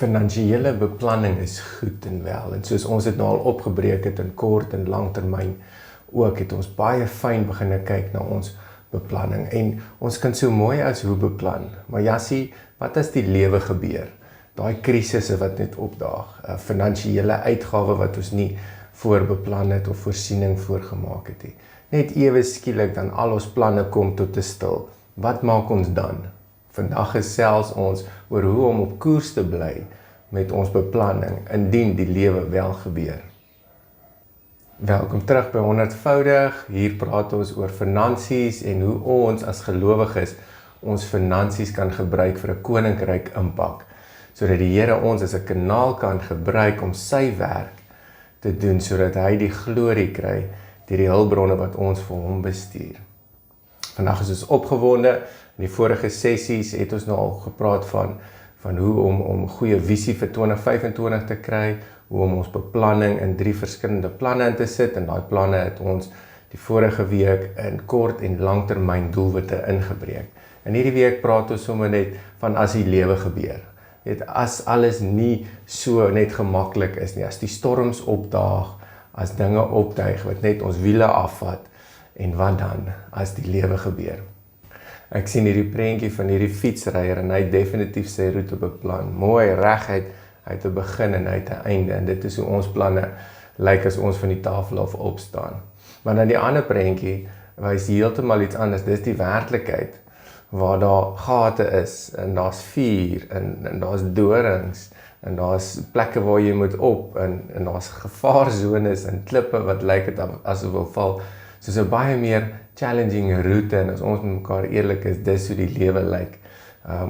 Finansiële beplanning is goed en wel, en soos ons dit nou al opgebreek het in kort en langtermyn ook, het ons baie fyn begin kyk na ons beplanning, en ons kan so mooi as hoe beplan, maar Jassie, wat as die lewe gebeur? Daai krisisse wat net opdaag, 'n finansiële uitgawe wat ons nie voorbeplan het of voorsiening voorgemaak het nie. Net ewe skielik dan al ons planne kom tot 'n stil. Wat maak ons dan? Vandag gesels ons oor hoe om op koers te bly met ons beplanning, indien die lewe wel gebeur. Welkom terug by 100voudig, hier praat ons oor finansies en hoe ons as gelowiges ons finansies kan gebruik vir 'n koninkryk impak, sodat die Here ons as 'n kanaal kan gebruik om sy werk te doen, sodat hy die glorie kry deur die hulpbronne wat ons vir hom bestuur. Vandag is ons opgewonde. In die vorige sessies het ons nou al gepraat van hoe om goeie visie vir 2025 te kry, hoe om ons beplanning in 3 verskillende planne in te sit, en daai planne het ons die vorige week in kort en langtermyn doelwitte ingebreek. En hierdie week praat ons sommer net van as die lewe gebeur. Weet, as alles nie so net gemaklik is nie, as die storms opdaag, as dinge opduig wat net ons wiele afvat, en wat dan as die lewe gebeur? Ek sien hierdie prentjie van hierdie fietsryer en hy het definitief sy roete beplan. Mooi reguit, hy het 'n begin en hy het 'n einde, en dit is hoe ons planne lyk as ons van die tafel af opstaan. Maar dan die ander prentjie wys heeltemal iets anders. Dis die werklikheid waar daar gate is en daar's vuur en daar's dorings en daar's plekke waar jy moet op en daar's gevaarzones en klippe wat lyk het asof wil val. Soos 'n baie meer challenging route, en as ons met mekaar eerlik is, dis hoe die lewe lyk.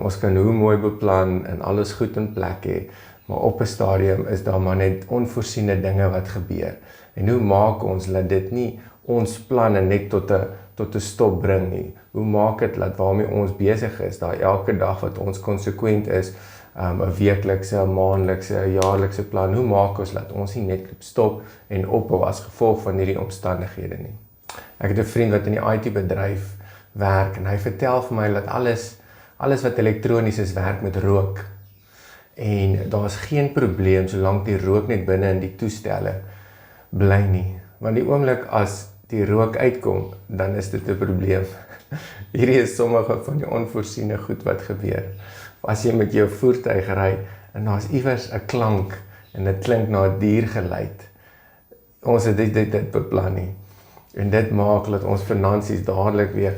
Ons kan hoe mooi beplan en alles goed in plek hê, maar op 'n stadium is daar maar net onvoorsiene dinge wat gebeur. En hoe maak ons dat dit nie ons planne net tot 'n stop bring nie? Hoe maak dit dat waarmee ons besig is, daai elke dag wat ons konsekwent is, 'n weeklikse, 'n maandelikse, 'n jaarlikse plan, hoe maak ons dat ons nie net stop en ophou as gevolg van hierdie omstandighede nie? Ek het 'n vriend wat in die IT-bedryf werk, en hy vertel vir my dat alles wat elektronies is, werk met rook. En daar's geen probleem solank die rook net binne in die toestelle bly nie. Want die oomblik as die rook uitkom, dan is dit 'n probleem. Hierdie is sommige van die onvoorsiene goed wat gebeur. As jy met jou voertuig ry en daar's iewers 'n klank en dit klink na 'n diergeluid. Ons het dit beplan nie. En dit maak dat ons finansies dadelik weer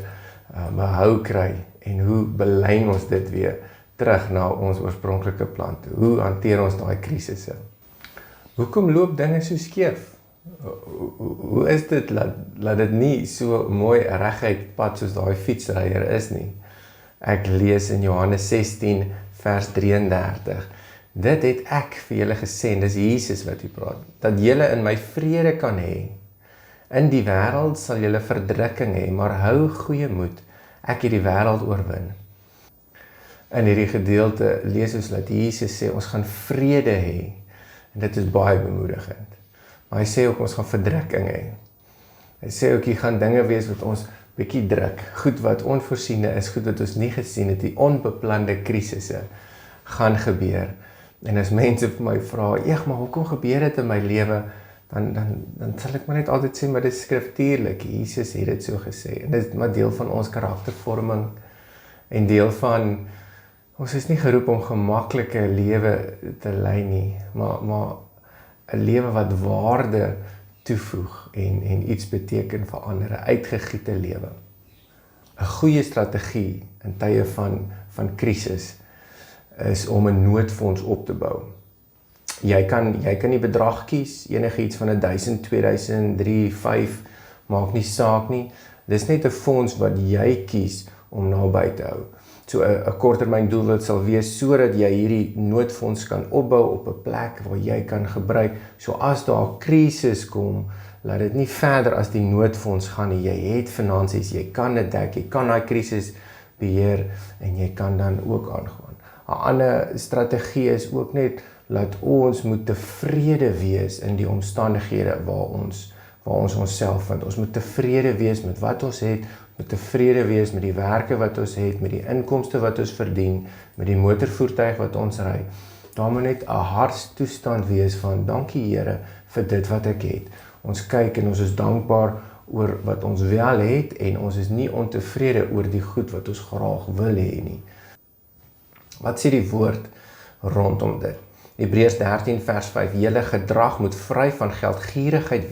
behou kry, en hoe belyn ons dit weer terug na ons oorspronklike plan toe? Hoe hanteer ons daai krisisse? Hoekom loop dinge so skeef? Hoe is dit dat dit nie so mooi reguit pad soos daai fietsryer is nie? Ek lees in Johannes 16 vers 33. Dit het ek vir julle gesê, dis Jesus wat hier praat, dat julle in my vrede kan hê. In die wêreld sal julle verdrukking hê, maar hou goeie moed, ek het die wêreld oorwin. In hierdie gedeelte lees ons dat Jesus sê, ons gaan vrede hê, en dit is baie bemoedigend. Maar hy sê ook, ons gaan verdrukking hê. Hy sê ook, hier gaan dinge wees wat ons bietjie druk, goed wat onvoorsiene is, goed wat ons nie gesien het, die onbeplande krisisse gaan gebeur. En as mense vir my vra, maar hoekom gebeur dit in my lewe? Dan sal ek maar net altyd sê, maar dit is skriftuurlik, Jesus het dit so gesê, en dit is maar deel van ons karaktervorming, en deel van, ons is nie geroep om gemaklike lewe te lei nie, maar 'n lewe wat waarde toevoeg, en iets beteken vir ander, 'n uitgegiete lewe. 'n Goeie strategie in tye van krisis, is om 'n noodfonds op te bou. Jy kan die bedrag kies, enigiets van 1000, 2000, 3, 5, maak nie saak nie. Dis net 'n fonds wat jy kies om naby te hou. So 'n korttermyn doelwit sal wees sodat jy hierdie noodfonds kan opbou op 'n plek waar jy kan gebruik. So as daar 'n krisis kom, laat dit nie verder as die noodfonds gaan nie. Jy het finansies, jy kan dit dek, jy kan daai krisis beheer, en jy kan dan ook aangaan. 'n Ander strategie is ook net laat ons moet tevrede wees in die omstandighede waar ons onsself vind. Ons moet tevrede wees met wat ons het, moet tevrede wees met die werke wat ons het, met die inkomste wat ons verdien, met die motorvoertuig wat ons ry. Daar moet net 'n hartstoestand wees van dankie Here vir dit wat ek het. Ons kyk en ons is dankbaar oor wat ons wel het en ons is nie ontevrede oor die goed wat ons graag wil hê nie. Wat sê die woord rondom dit? Hebreërs 13 vers 5, julle gedrag moet vry van geldgierigheid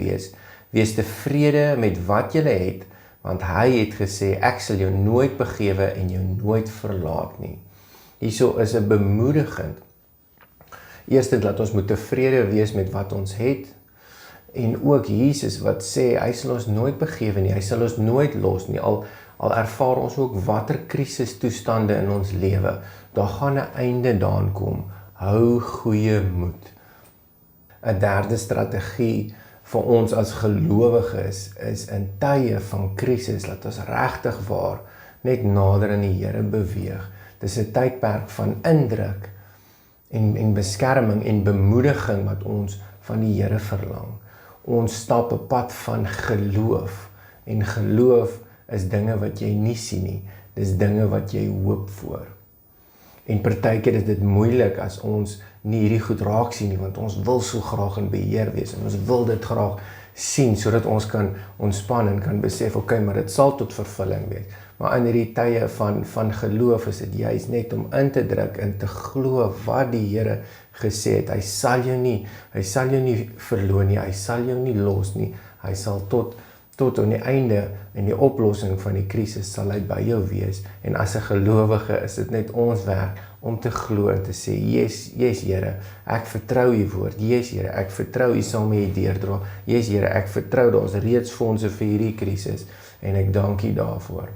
wees tevrede met wat julle het, want hy het gesê, ek sal jou nooit begewe en jou nooit verlaat nie. Hierso is 'n bemoediging. Eerstens dat ons moet tevrede wees met wat ons het, en ook Jesus wat sê, hy sal ons nooit begewe nie, hy sal ons nooit los nie, al ervaar ons ook watter krisistoestande in ons lewe, daar gaan 'n einde daan kom. Hou goeie moed. 'n derde strategie vir ons as gelowiges is in tye van krisis, laat ons regtig waar net nader aan die Here beweeg. Dis 'n tydperk van indruk en beskerming en bemoediging wat ons van die Here verlang. Ons stap 'n pad van geloof, en geloof is dinge wat jy nie sien nie, dis dinge wat jy hoop voor. En partykeer is dit moeilik as ons nie hierdie goed raak sien nie, want ons wil so graag in beheer wees, en ons wil dit graag sien, sodat ons kan ontspan en kan besef, okay, maar dit sal tot vervulling wees. Maar in hierdie tye van geloof is dit juist net om in te druk en te glo wat die Here gesê het. Hy sal jou nie verloon nie, hy sal jou nie los nie, hy sal tot aan die einde en die oplossing van die krisis sal hy by jou wees. En as 'n gelowige is dit net ons werk om te glo en te sê, yes Here, ek vertrou u woord, yes Here, ek vertrou u sal my deurdra, yes Here, ek vertrou daar's reeds fondse vir hierdie krisis, en ek dank u daarvoor.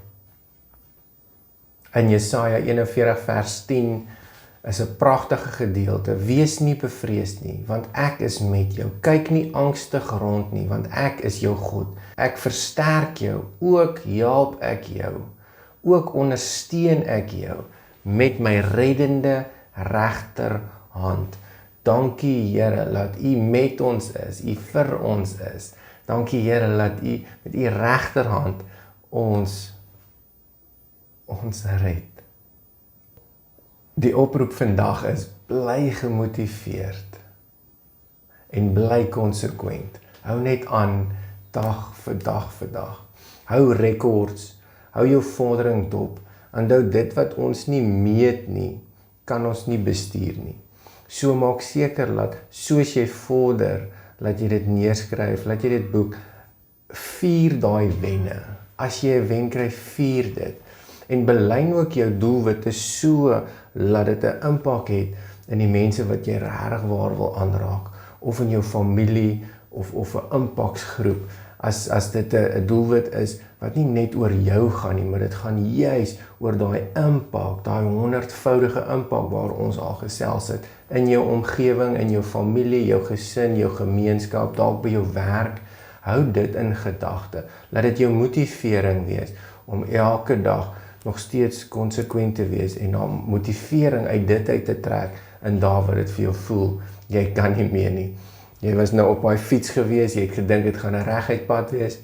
In Jesaja 41 vers 10 is 'n pragtige gedeelte. Wees nie bevrees nie, want ek is met jou. Kyk nie angstig rond nie, want ek is jou God. Ek versterk jou, ook help ek jou. Ook ondersteun ek jou met my reddende regterhand. Dankie Here, dat u met ons is, u vir ons is. Dankie Here, dat u met u regterhand ons red. Die oproep vandag is, bly gemotiveerd en bly konsekwent. Hou net aan, dag vir dag. Hou rekords, hou jou vordering dop. Onthou dit wat ons nie meet nie, kan ons nie bestuur nie. So maak seker dat, soos jy vorder, laat jy dit neerskryf, laat jy dit boek, vier daai wenne. As jy 'n wen kry, vier dit. En belyn ook jou doelwitte so, laat dit 'n impak het in die mense wat jy regtig waar wil aanraak, of in jou familie, of 'n impaksgroep, as dit 'n doelwit is, wat nie net oor jou gaan nie, maar dit gaan juis oor daai impak, daai 100voudige impak waar ons al gesels het, in jou omgewing, in jou familie, jou gesin, jou gemeenskap, dalk by jou werk. Hou dit in gedagte, laat dit jou motivering wees, om elke dag nog steeds konsekwent te wees, en dan motivering uit dit uit te trek, en daar waar dit vir jou voel, jy kan nie meer nie. Jy was nou op daai fiets gewees, jy het gedink dit gaan 'n reguit pad wees,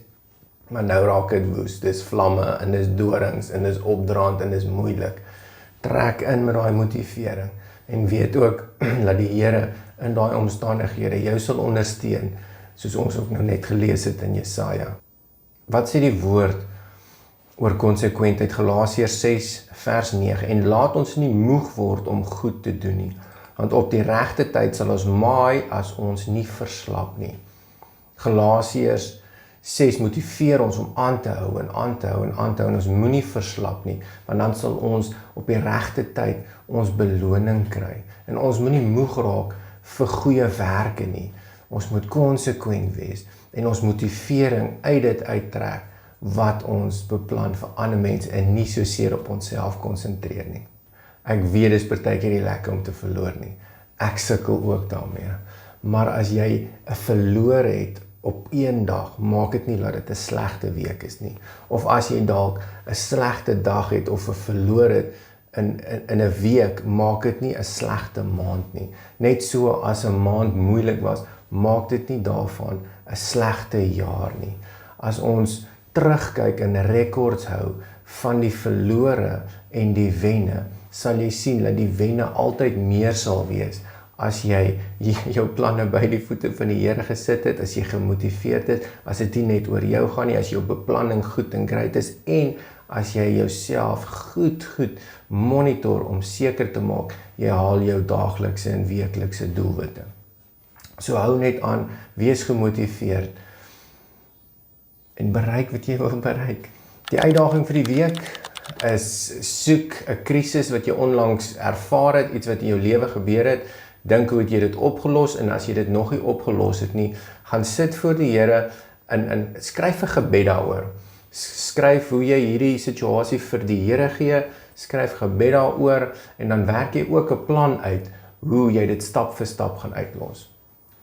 maar nou raak dit woes, dis vlamme, en dis dorings, en dis opdraand, en dis moeilik. Trek in met daai motivering, en weet ook, dat die Here in daai omstandighede jou sal ondersteun, soos ons ook nou net gelees het in Jesaja. Wat sê die woord oor konsekwentheid? Galasiërs 6 vers 9, en laat ons nie moeg word om goed te doen nie, want op die regte tyd sal ons maai as ons nie verslap nie. Galasiërs 6 motiveer ons om aan te hou en aan te hou en aan te hou, en ons moenie verslap nie, want dan sal ons op die regte tyd ons beloning kry. En ons moenie moeg raak vir goeie werke nie. Ons moet konsekwent wees en ons motivering uit dit uittrek wat ons beplan vir ander mense en nie so seer op onsself konsentreer nie. Ek weet dis partykeer nie lekker om te verloor nie. Ek sukkel ook daarmee. Maar as jy 'n verloor het op een dag, maak dit nie dat dit 'n slegte week is nie. Of as jy dalk 'n slegte dag het of 'n verloor het in 'n week, maak dit nie 'n slegte maand nie. Net so as 'n maand moeilik was, maak dit nie daarvan 'n slegte jaar nie. As ons terugkyk en rekords hou van die verlore en die wenne, sal jy sien dat die wenne altyd meer sal wees as jy jou planne by die voete van die Here gesit het, as jy gemotiveerd is, as dit nie net oor jou gaan nie, as jou beplanning goed en great is, en as jy jouself goed monitor om seker te maak, jy haal jou daaglikse en weeklikse doelwitte. So hou net aan, wees gemotiveerd, en bereik wat jy wil bereik. Die uitdaging vir die week is soek 'n krisis wat jy onlangs ervaar het, iets wat in jou lewe gebeur het, dink hoe het jy dit opgelos, en as jy dit nog nie opgelos het nie, gaan sit voor die Here en skryf 'n gebed daaroor. Skryf hoe jy hierdie situasie vir die Here gee, skryf gebed daaroor, en dan werk jy ook 'n plan uit, hoe jy dit stap vir stap gaan uitlos.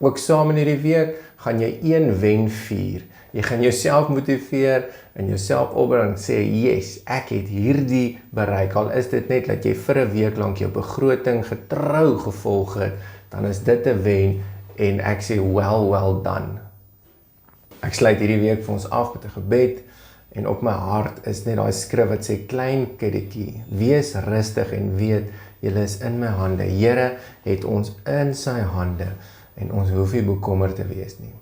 Ook saam in hierdie week gaan jy een wen vier. Jy gaan jouself motiveer en jouself opbring en sê, yes, ek het hierdie bereik. Al is dit net dat jy vir 'n week lank jou begroting getrou gevolg het, dan is dit 'n wen en ek sê, well done. Ek sluit hierdie week vir ons af met 'n gebed en op my hart is net daai skrif wat sê, klein kindertjie, wees rustig en weet, julle is in my hande. Here het ons in sy hande en ons hoef nie bekommerd te wees nie.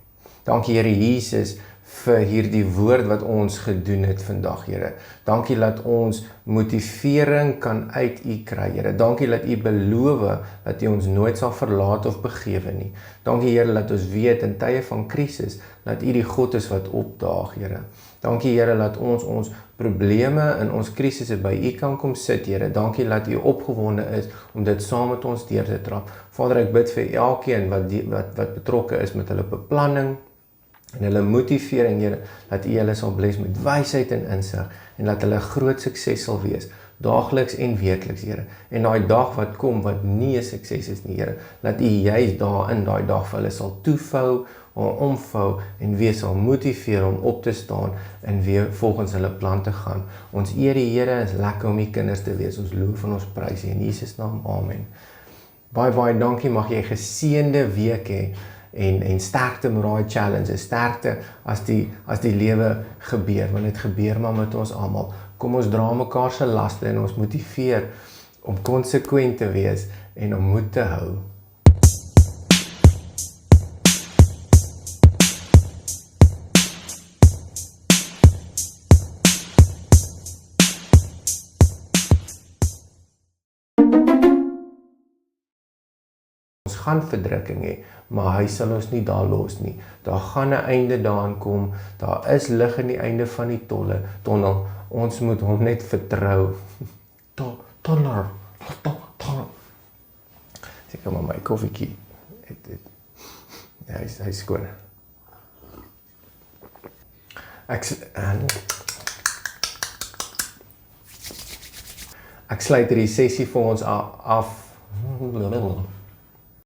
Dankie Here Jesus vir hierdie woord wat ons gedoen het vandag, Here. Dankie dat ons motivering kan uit U kry, Here. Dankie dat U beloof dat U ons nooit sal verlaat of begewe nie. Dankie Here dat ons weet in tye van krisis dat U die God is wat opdaag, Here. Dankie Here dat ons probleme en ons krisisse by U kan kom sit, Here. Dankie dat U opgewonde is om dit saam met ons deur te trap. Vader, ek bid vir elkeen wat betrokke is met hulle beplanning en hulle motivering, Here, dat U hulle sal bless met wysheid en insig en dat hulle groot sukses sal wees, daagliks en weekliks, Here. En daai dag wat kom wat nie 'n sukses is nie, Here, dat U juis daar in daai dag vir hulle sal toevou, omvou en weer sal motiveer om op te staan en weer volgens hulle plan te gaan. Ons eer die Here, is lekker om U kinders te wees. Ons loof en ons prys U in Jesus naam. Amen. Baie dankie, mag jy 'n geseënde week hê. En sterkte met daai challenge, sterkte as die lewe gebeur, want dit gebeur maar met ons almal. Kom ons dra mekaar se laste en ons motiveer om konsekwent te wees en om moed te hou. Ons gaan verdrukking hê, maar hy sal ons nie daar los nie. Daar gaan 'n einde daaraan kom, daar is lig aan die einde van die tonnel. Ons moet hom net vertrou. Tonnel. Seker maar my koffietjie. Ja, hy skoon. Ek sluit hierdie sessie vir ons af.